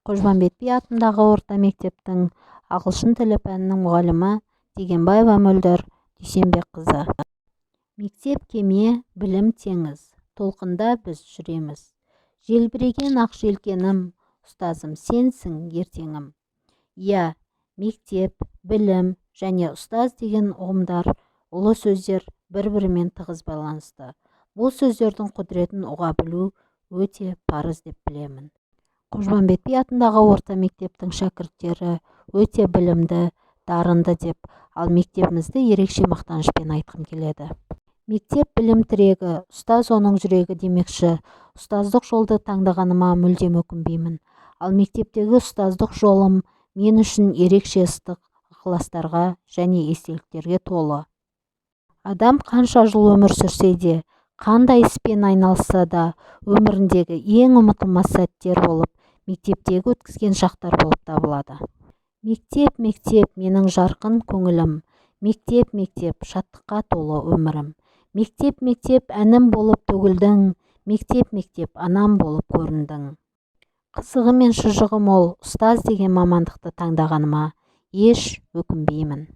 Қожбанбет би атындағы орта мектептің ағылшын тілі пәнінің мұғалімі Дегенбаева Мөлдір Дүйсенбекқызы. Мектеп кеме, білім теңіз, толқында біз жүреміз. Желбіреген ақ желкенім, ұстазым сенсің ертеңім. Иә, мектеп, білім және ұстаз деген ұғымдар, ұлы сөздер бір-бірімен тығыз байланысты. Бұл сөздердің құдіретін ұға білу өте парыз деп білемін. Қожбанбет би атындағы орта мектептің шәкірттері өте білімді, дарынды деп, ал мектебімізді ерекше мақтанышпен айтқым келеді. Мектеп білім тірегі, ұстаз оның жүрегі демекші. Ұстаздық жолды таңдағаныма мүлдем өкінбеймін. Ал мектептегі ұстаздық жолым мен үшін ерекше ыстық ықыластарға және естеліктерге толы. Адам қанша жыл өмір сүрсе де, қандай іспен айналысса да, өміріндегі ең ұмытылмас сәттер болып, мектептегі өткізген шақтар болып табылады. Мектеп, мектеп, менің жарқын көңілім. Мектеп, мектеп, шаттыққа толы өмірім. Мектеп, мектеп, әнім болып төгілдің. Мектеп, мектеп, анам болып көріндің. Қызығы мен шыжығы мол ұстаз деген мамандықты таңдағаныма еш өкінбеймін.